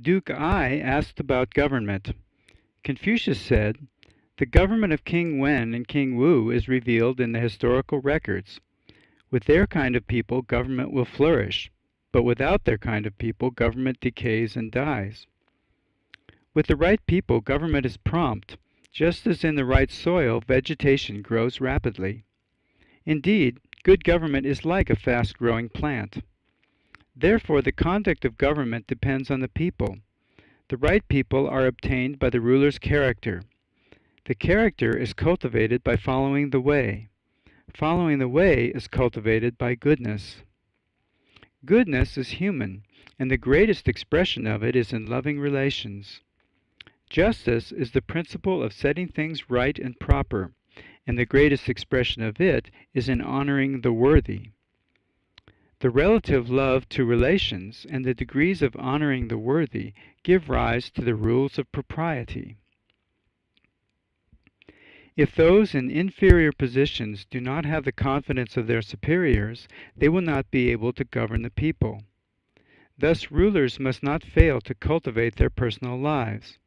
Duke Ai asked about government. Confucius said, "The government of King Wen and King Wu is revealed in the historical records. With their kind of people, government will flourish, but without their kind of people, government decays and dies. With the right people, government is prompt, just as in the right soil, vegetation grows rapidly. Indeed, good government is like a fast-growing plant. Therefore, the conduct of government depends on the people. The right people are obtained by the ruler's character. The character is cultivated by following the way. Following the way is cultivated by goodness. Goodness is human, and the greatest expression of it is in loving relations. Justice is the principle of setting things right and proper, and the greatest expression of it is in honoring the worthy. The relative love to relations and the degrees of honoring the worthy give rise to the rules of propriety. If those in inferior positions do not have the confidence of their superiors, they will not be able to govern the people. Thus rulers must not fail to cultivate their personal lives.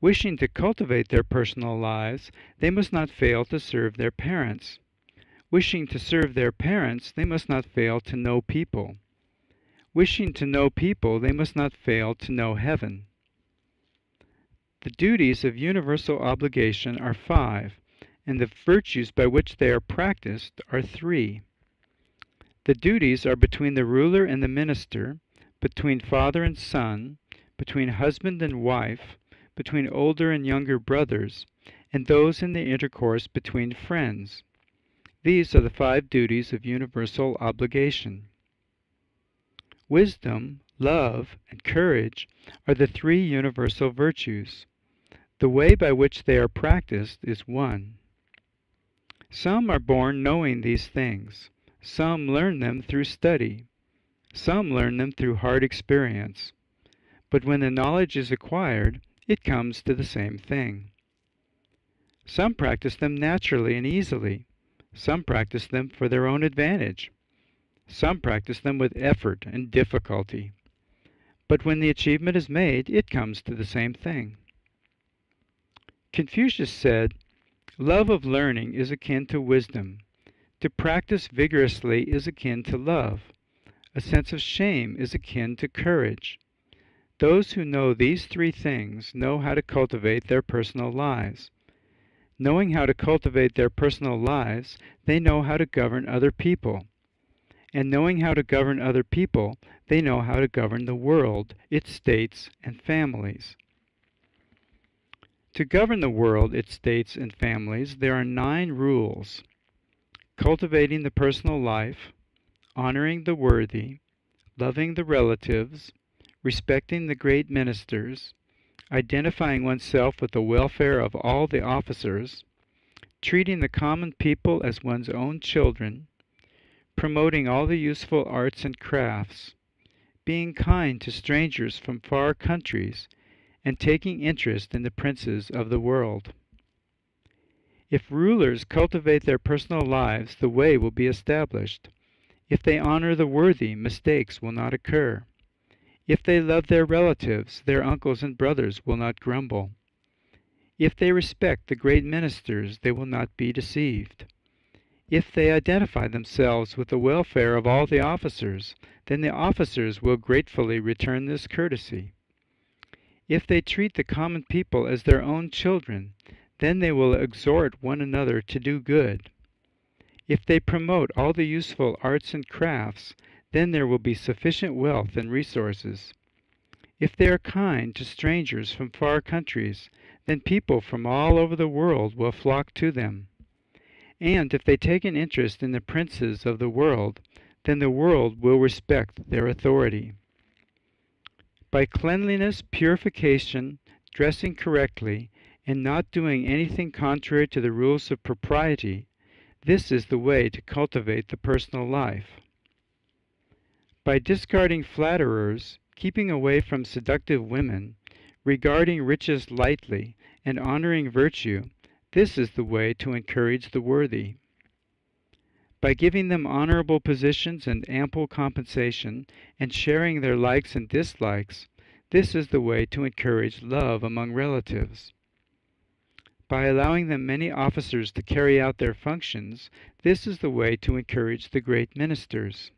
Wishing to cultivate their personal lives, they must not fail to serve their parents. Wishing to serve their parents, they must not fail to know people. Wishing to know people, they must not fail to know heaven. The duties of universal obligation are 5, and the virtues by which they are practiced are 3. The duties are between the ruler and the minister, between father and son, between husband and wife, between older and younger brothers, and those in the intercourse between friends. These are the 5 duties of universal obligation. Wisdom, love, and courage are the 3 universal virtues. The way by which they are practiced is 1. Some are born knowing these things. Some learn them through study. Some learn them through hard experience. But when the knowledge is acquired, it comes to the same thing. Some practice them naturally and easily. Some practice them for their own advantage. Some practice them with effort and difficulty. But when the achievement is made, it comes to the same thing. Confucius said, "Love of learning is akin to wisdom. To practice vigorously is akin to love. A sense of shame is akin to courage. Those who know these 3 things know how to cultivate their personal lives. Knowing how to cultivate their personal lives, they know how to govern other people. And knowing how to govern other people, they know how to govern the world, its states, and families." To govern the world, its states, and families, there are 9 rules: cultivating the personal life, honoring the worthy, loving the relatives, respecting the great ministers, identifying oneself with the welfare of all the officers, treating the common people as one's own children, promoting all the useful arts and crafts, being kind to strangers from far countries, and taking interest in the princes of the world. If rulers cultivate their personal lives, the way will be established. If they honor the worthy, mistakes will not occur. If they love their relatives, their uncles and brothers will not grumble. If they respect the great ministers, they will not be deceived. If they identify themselves with the welfare of all the officers, then the officers will gratefully return this courtesy. If they treat the common people as their own children, then they will exhort one another to do good. If they promote all the useful arts and crafts, then there will be sufficient wealth and resources. If they are kind to strangers from far countries, then people from all over the world will flock to them. And if they take an interest in the princes of the world, then the world will respect their authority. By cleanliness, purification, dressing correctly, and not doing anything contrary to the rules of propriety, this is the way to cultivate the personal life. By discarding flatterers, keeping away from seductive women, regarding riches lightly, and honoring virtue, this is the way to encourage the worthy. By giving them honorable positions and ample compensation, and sharing their likes and dislikes, This is the way to encourage love among relatives. By allowing them many officers to carry out their functions, this is the way to encourage the great ministers.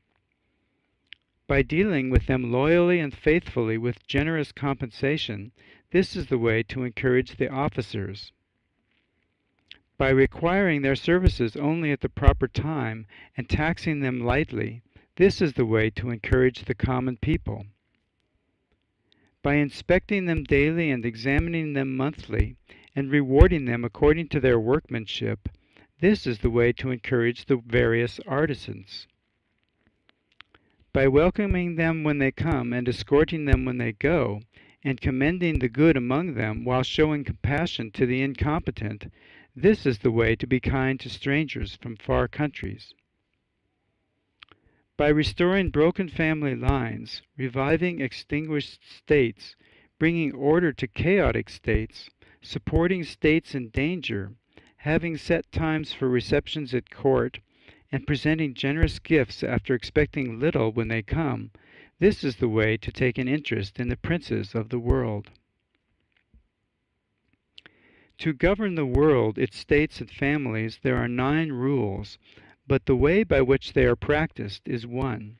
By dealing with them loyally and faithfully with generous compensation, this is the way to encourage the officers. By requiring their services only at the proper time and taxing them lightly, this is the way to encourage the common people. By inspecting them daily and examining them monthly, and rewarding them according to their workmanship, this is the way to encourage the various artisans. By welcoming them when they come and escorting them when they go, and commending the good among them while showing compassion to the incompetent, this is the way to be kind to strangers from far countries. By restoring broken family lines, reviving extinguished states, bringing order to chaotic states, supporting states in danger, having set times for receptions at court, and presenting generous gifts after expecting little when they come, this is the way to take an interest in the princes of the world. To govern the world, its states and families, there are 9 rules, but the way by which they are practiced is one.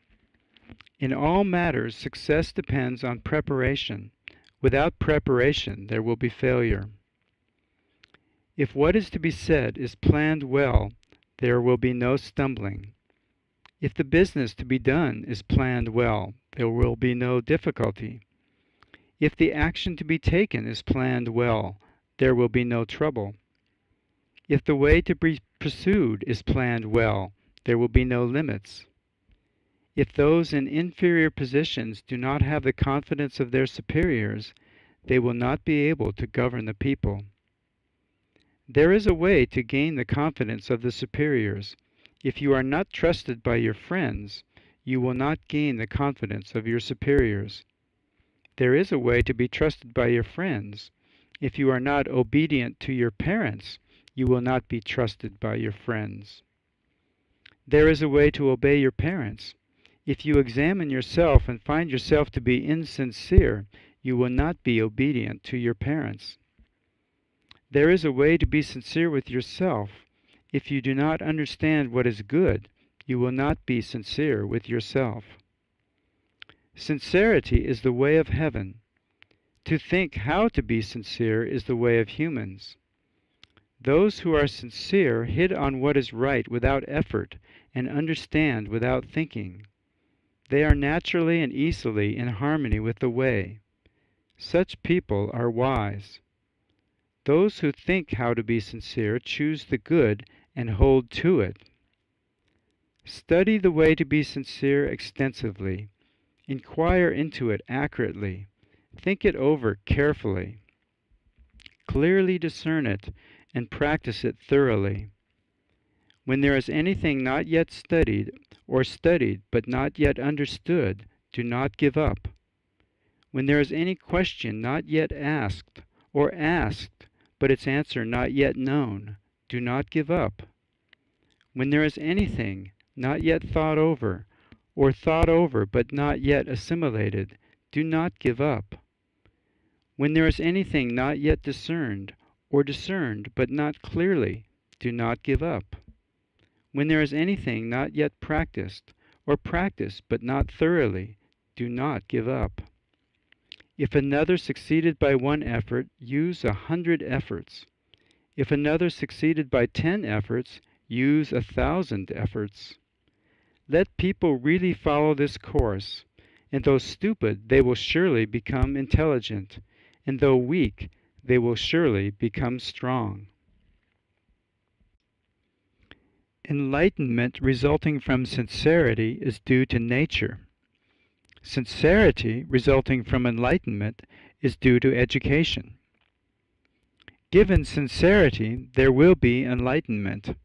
In all matters, success depends on preparation. Without preparation, there will be failure. If what is to be said is planned well, there will be no stumbling. If the business to be done is planned well, there will be no difficulty. If the action to be taken is planned well, there will be no trouble. If the way to be pursued is planned well, there will be no limits. If those in inferior positions do not have the confidence of their superiors, they will not be able to govern the people. There is a way to gain the confidence of the superiors. If you are not trusted by your friends, you will not gain the confidence of your superiors. There is a way to be trusted by your friends. If you are not obedient to your parents, you will not be trusted by your friends. There is a way to obey your parents. If you examine yourself and find yourself to be insincere, you will not be obedient to your parents. There is a way to be sincere with yourself. If you do not understand what is good, you will not be sincere with yourself. Sincerity is the way of heaven. To think how to be sincere is the way of humans. Those who are sincere hit on what is right without effort and understand without thinking. They are naturally and easily in harmony with the way. Such people are wise. Those who think how to be sincere choose the good and hold to it. Study the way to be sincere extensively. Inquire into it accurately. Think it over carefully. Clearly discern it and practice it thoroughly. When there is anything not yet studied, or studied but not yet understood, do not give up. When there is any question not yet asked, or asked but its answer not yet known, do not give up. When there is anything not yet thought over, or thought over but not yet assimilated, do not give up. When there is anything not yet discerned, or discerned but not clearly, do not give up. When there is anything not yet practiced, or practiced but not thoroughly, do not give up. If another succeeded by 1 effort, use 100 efforts. If another succeeded by 10 efforts, use 1,000 efforts. Let people really follow this course, and though stupid, they will surely become intelligent, and though weak, they will surely become strong. Enlightenment resulting from sincerity is due to nature. Sincerity resulting from enlightenment is due to education. Given sincerity, there will be enlightenment,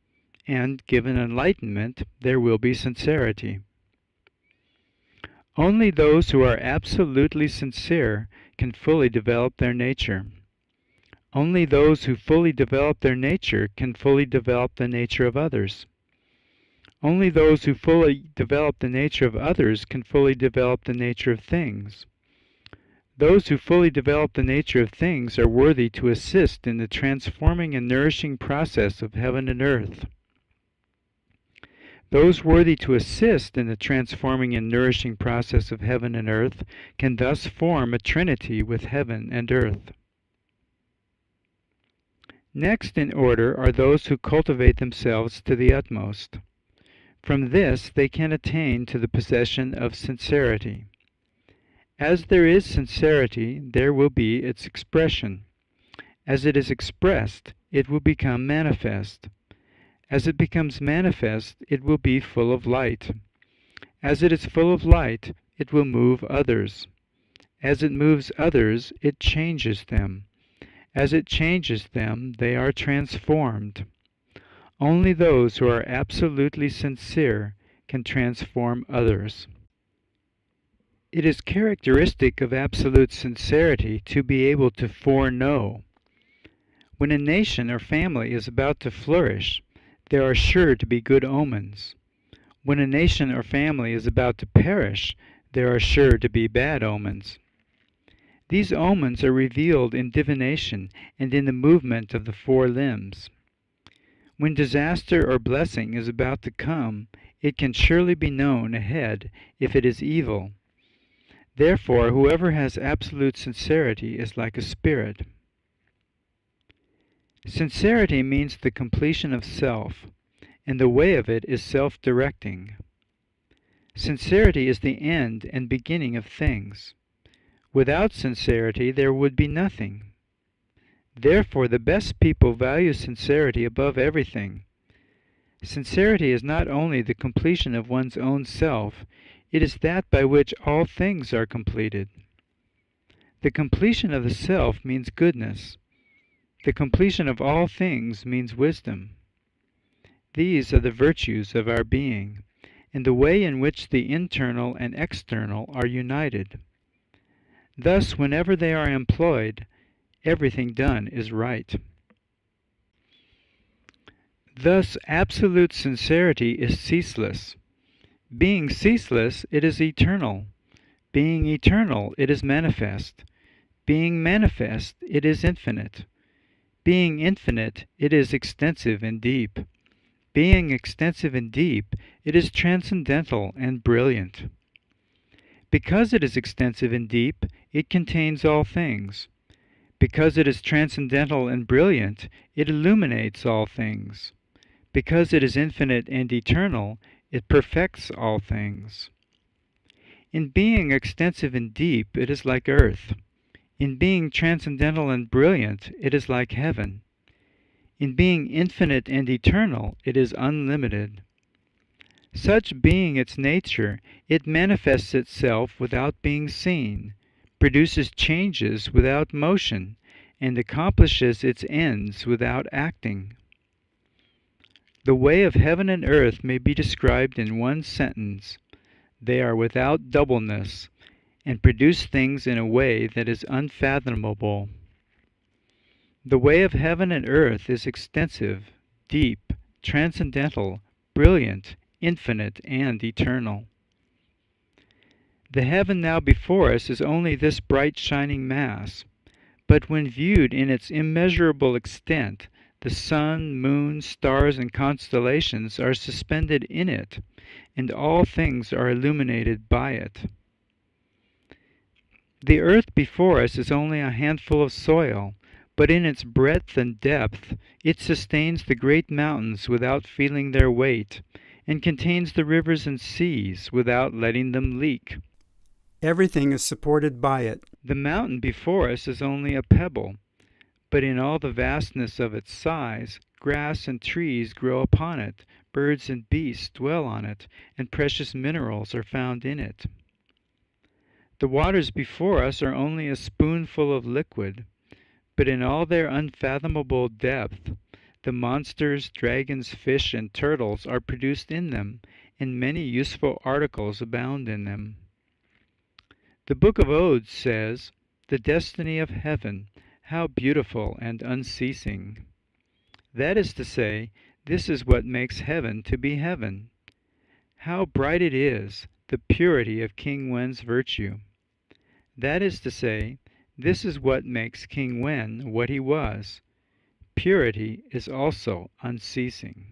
and given enlightenment, there will be sincerity. Only those who are absolutely sincere can fully develop their nature. Only those who fully develop their nature can fully develop the nature of others. Only those who fully develop the nature of others can fully develop the nature of things. Those who fully develop the nature of things are worthy to assist in the transforming and nourishing process of heaven and earth. Those worthy to assist in the transforming and nourishing process of heaven and earth can thus form a trinity with heaven and earth. Next in order are those who cultivate themselves to the utmost. From this they can attain to the possession of sincerity. As there is sincerity, there will be its expression. As it is expressed, it will become manifest. As it becomes manifest, it will be full of light. As it is full of light, it will move others. As it moves others, it changes them. As it changes them, they are transformed. Only those who are absolutely sincere can transform others. It is characteristic of absolute sincerity to be able to foreknow. When a nation or family is about to flourish, there are sure to be good omens. When a nation or family is about to perish, there are sure to be bad omens. These omens are revealed in divination and in the movement of the four limbs. When disaster or blessing is about to come, it can surely be known ahead if it is evil. Therefore, whoever has absolute sincerity is like a spirit. Sincerity means the completion of self, and the way of it is self-directing. Sincerity is the end and beginning of things. Without sincerity, there would be nothing. Therefore, the best people value sincerity above everything. Sincerity is not only the completion of one's own self, it is that by which all things are completed. The completion of the self means goodness. The completion of all things means wisdom. These are the virtues of our being, and the way in which the internal and external are united. Thus, whenever they are employed, everything done is right. Thus, absolute sincerity is ceaseless. Being ceaseless, it is eternal. Being eternal, it is manifest. Being manifest, it is infinite. Being infinite, it is extensive and deep. Being extensive and deep, it is transcendental and brilliant. Because it is extensive and deep, it contains all things. Because it is transcendental and brilliant, it illuminates all things. Because it is infinite and eternal, it perfects all things. In being extensive and deep, it is like earth. In being transcendental and brilliant, it is like heaven. In being infinite and eternal, it is unlimited. Such being its nature, it manifests itself without being seen, produces changes without motion, and accomplishes its ends without acting. The way of heaven and earth may be described in one sentence. They are without doubleness, and produce things in a way that is unfathomable. The way of heaven and earth is extensive, deep, transcendental, brilliant, infinite, and eternal. The heaven now before us is only this bright shining mass, but when viewed in its immeasurable extent, the sun, moon, stars, and constellations are suspended in it, and all things are illuminated by it. The earth before us is only a handful of soil, but in its breadth and depth it sustains the great mountains without feeling their weight, and contains the rivers and seas without letting them leak. Everything is supported by it. The mountain before us is only a pebble, but in all the vastness of its size, grass and trees grow upon it, birds and beasts dwell on it, and precious minerals are found in it. The waters before us are only a spoonful of liquid, but in all their unfathomable depth, the monsters, dragons, fish, and turtles are produced in them, and many useful articles abound in them. The Book of Odes says, "The destiny of heaven, how beautiful and unceasing." That is to say, this is what makes heaven to be heaven. How bright it is, the purity of King Wen's virtue. That is to say, this is what makes King Wen what he was. Purity is also unceasing.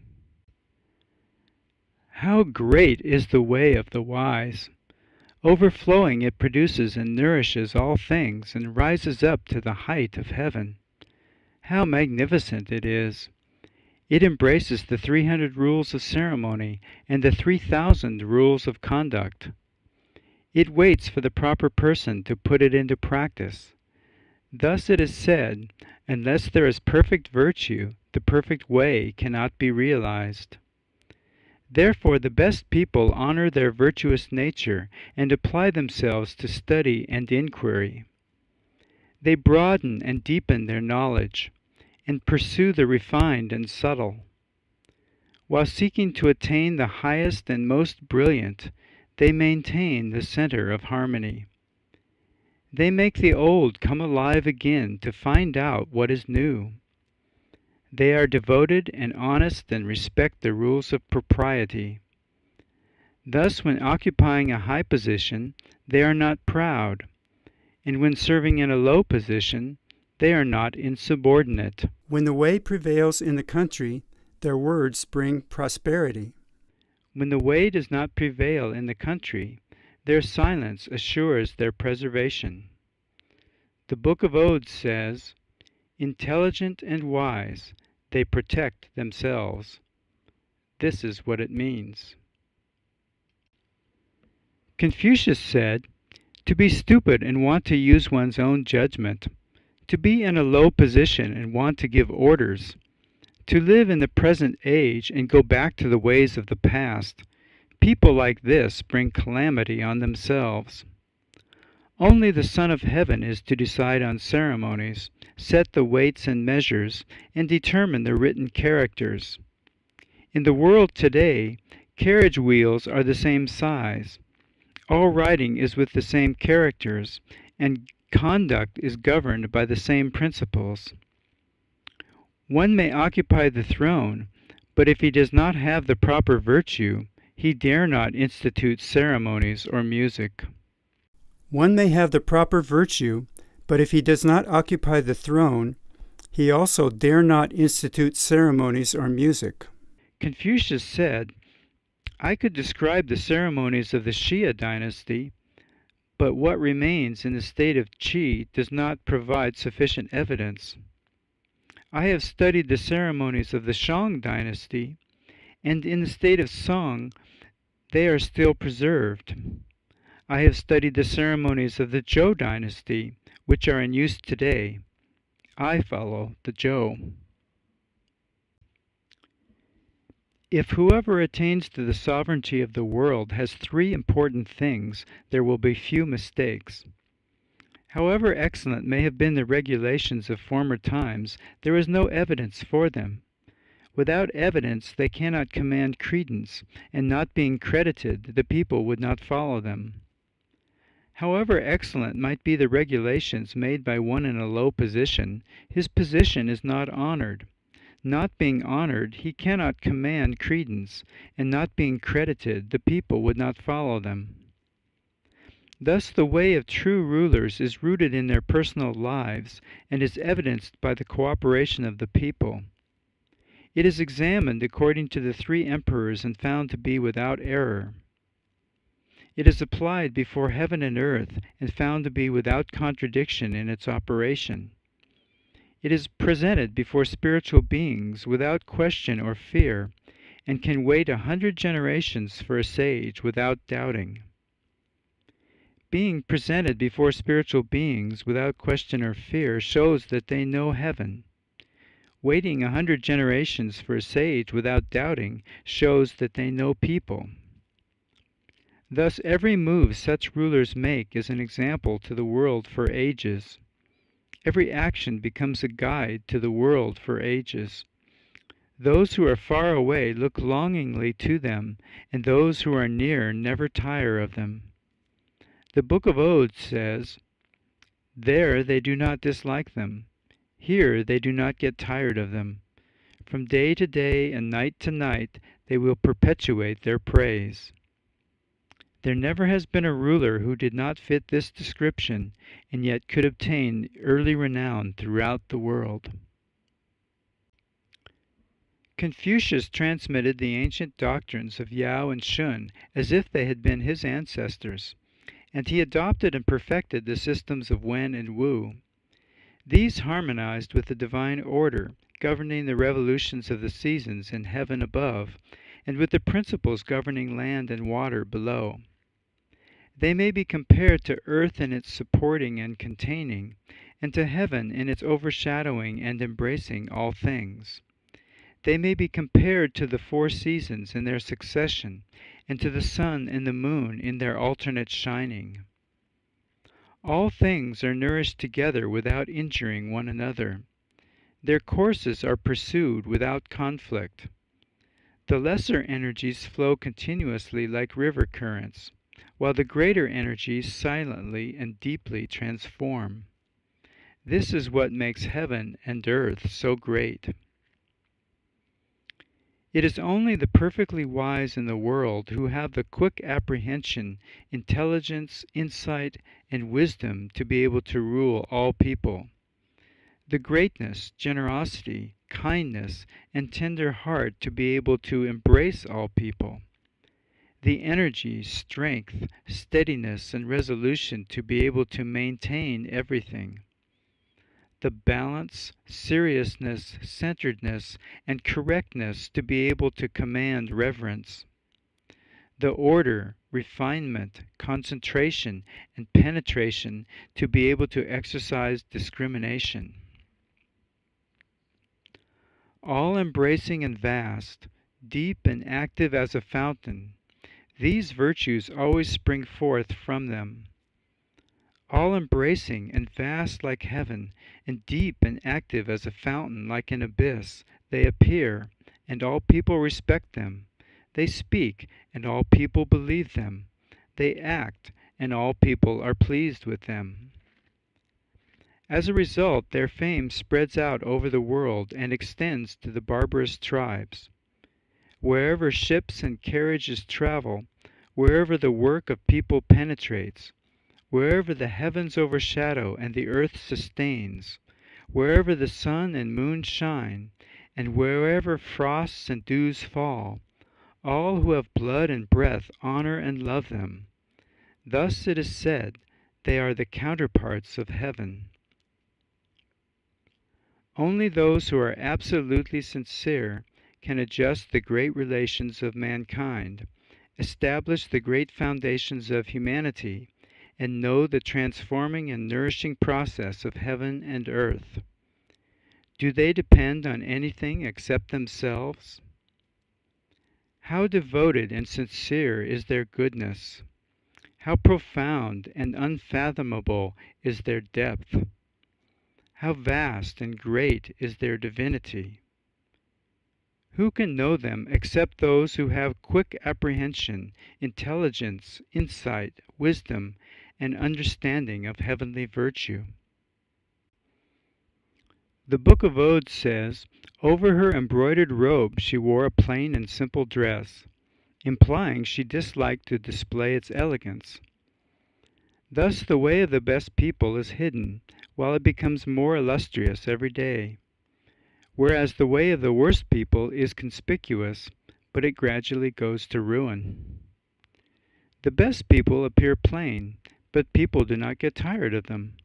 How great is the way of the wise! Overflowing it produces and nourishes all things and rises up to the height of heaven. How magnificent it is! It embraces the 300 rules of ceremony and the 3,000 rules of conduct. It waits for the proper person to put it into practice. Thus it is said, unless there is perfect virtue, the perfect way cannot be realized. Therefore the best people honor their virtuous nature and apply themselves to study and inquiry. They broaden and deepen their knowledge, and pursue the refined and subtle. While seeking to attain the highest and most brilliant, they maintain the center of harmony. They make the old come alive again to find out what is new. They are devoted and honest and respect the rules of propriety. Thus, when occupying a high position, they are not proud, and when serving in a low position, they are not insubordinate. When the way prevails in the country, their words bring prosperity. When the way does not prevail in the country, their silence assures their preservation. The Book of Odes says, "Intelligent and wise, they protect themselves." This is what it means. Confucius said, "To be stupid and want to use one's own judgment, to be in a low position and want to give orders, to live in the present age and go back to the ways of the past, people like this bring calamity on themselves. Only the Son of Heaven is to decide on ceremonies, set the weights and measures, and determine the written characters. In the world today, carriage wheels are the same size. All writing is with the same characters, and conduct is governed by the same principles. One may occupy the throne, but if he does not have the proper virtue, he dare not institute ceremonies or music." One may have the proper virtue, but if he does not occupy the throne, he also dare not institute ceremonies or music. Confucius said, "I could describe the ceremonies of the Xia dynasty, but what remains in the state of Qi does not provide sufficient evidence. I have studied the ceremonies of the Shang dynasty, and in the state of Song they are still preserved. I have studied the ceremonies of the Zhou dynasty, which are in use today. I follow the Zhou." If whoever attains to the sovereignty of the world has three important things, there will be few mistakes. However excellent may have been the regulations of former times, there is no evidence for them. Without evidence they cannot command credence, and not being credited, the people would not follow them. However excellent might be the regulations made by one in a low position, his position is not honored. Not being honored, he cannot command credence, and not being credited, the people would not follow them. Thus the way of true rulers is rooted in their personal lives, and is evidenced by the cooperation of the people. It is examined according to the three emperors and found to be without error. It is applied before heaven and earth, and found to be without contradiction in its operation. It is presented before spiritual beings without question or fear, and can wait 100 generations for a sage without doubting. Being presented before spiritual beings without question or fear shows that they know heaven. Waiting 100 generations for a sage without doubting shows that they know people. Thus every move such rulers make is an example to the world for ages. Every action becomes a guide to the world for ages. Those who are far away look longingly to them, and those who are near never tire of them. The Book of Odes says, "There they do not dislike them. Here they do not get tired of them. From day to day and night to night they will perpetuate their praise." There never has been a ruler who did not fit this description, and yet could obtain early renown throughout the world. Confucius transmitted the ancient doctrines of Yao and Shun as if they had been his ancestors, and he adopted and perfected the systems of Wen and Wu. These harmonized with the divine order governing the revolutions of the seasons in heaven above, and with the principles governing land and water below. They may be compared to earth in its supporting and containing, and to heaven in its overshadowing and embracing all things. They may be compared to the four seasons in their succession, and to the sun and the moon in their alternate shining. All things are nourished together without injuring one another. Their courses are pursued without conflict. The lesser energies flow continuously like river currents, while the greater energies silently and deeply transform. This is what makes heaven and earth so great. It is only the perfectly wise in the world who have the quick apprehension, intelligence, insight, and wisdom to be able to rule all people. The greatness, generosity, kindness, and tender heart to be able to embrace all people. The energy, strength, steadiness, and resolution to be able to maintain everything. The balance, seriousness, centeredness, and correctness to be able to command reverence. The order, refinement, concentration, and penetration to be able to exercise discrimination. All embracing and vast, deep and active as a fountain, these virtues always spring forth from them. All embracing and vast like heaven, and deep and active as a fountain like an abyss, they appear, and all people respect them. They speak, and all people believe them. They act, and all people are pleased with them. As a result, their fame spreads out over the world and extends to the barbarous tribes. Wherever ships and carriages travel, wherever the work of people penetrates, wherever the heavens overshadow and the earth sustains, wherever the sun and moon shine, and wherever frosts and dews fall, all who have blood and breath honor and love them. Thus it is said, they are the counterparts of heaven. Only those who are absolutely sincere can adjust the great relations of mankind, establish the great foundations of humanity, and know the transforming and nourishing process of heaven and earth. Do they depend on anything except themselves? How devoted and sincere is their goodness! How profound and unfathomable is their depth! How vast and great is their divinity! Who can know them except those who have quick apprehension, intelligence, insight, wisdom, and understanding of heavenly virtue? The Book of Odes says, over her embroidered robe she wore a plain and simple dress, implying she disliked to display its elegance. Thus the way of the best people is hidden, while it becomes more illustrious every day, whereas the way of the worst people is conspicuous, but it gradually goes to ruin. The best people appear plain, but people do not get tired of them.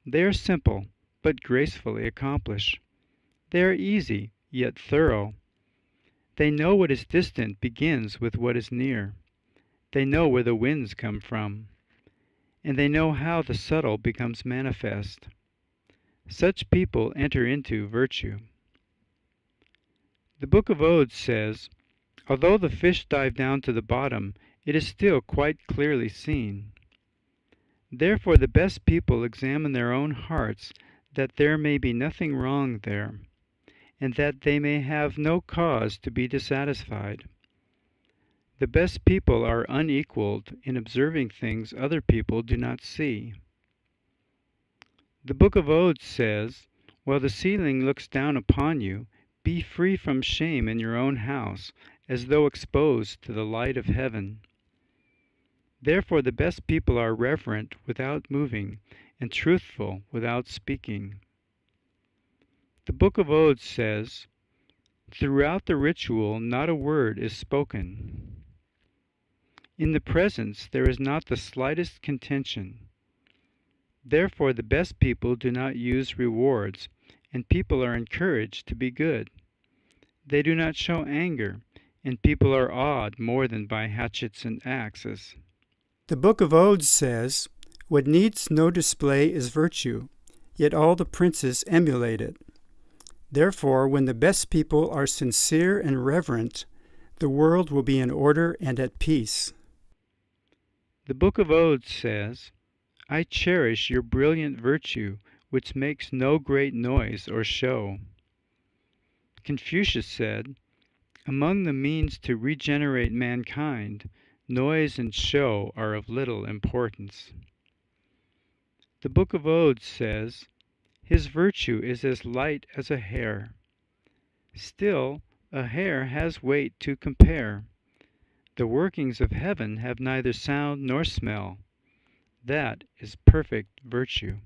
They are simple, but gracefully accomplished. They are easy, yet thorough. They know what is distant begins with what is near. They know where the winds come from, and they know how the subtle becomes manifest. Such people enter into virtue. The Book of Odes says, although the fish dive down to the bottom, it is still quite clearly seen. Therefore the best people examine their own hearts, that there may be nothing wrong there, and that they may have no cause to be dissatisfied. The best people are unequaled in observing things other people do not see. The Book of Odes says, while the ceiling looks down upon you, be free from shame in your own house, as though exposed to the light of heaven. Therefore the best people are reverent without moving, and truthful without speaking. The Book of Odes says, "Throughout the ritual not a word is spoken. In the presence there is not the slightest contention. Therefore the best people do not use rewards, and people are encouraged to be good. They do not show anger, and people are awed more than by hatchets and axes." The Book of Odes says, "What needs no display is virtue, yet all the princes emulate it. Therefore, when the best people are sincere and reverent, the world will be in order and at peace." The Book of Odes says, "I cherish your brilliant virtue, which makes no great noise or show." Confucius said, "Among the means to regenerate mankind, noise and show are of little importance." The Book of Odes says, "His virtue is as light as a hair." Still, a hair has weight to compare. The workings of heaven have neither sound nor smell. That is perfect virtue.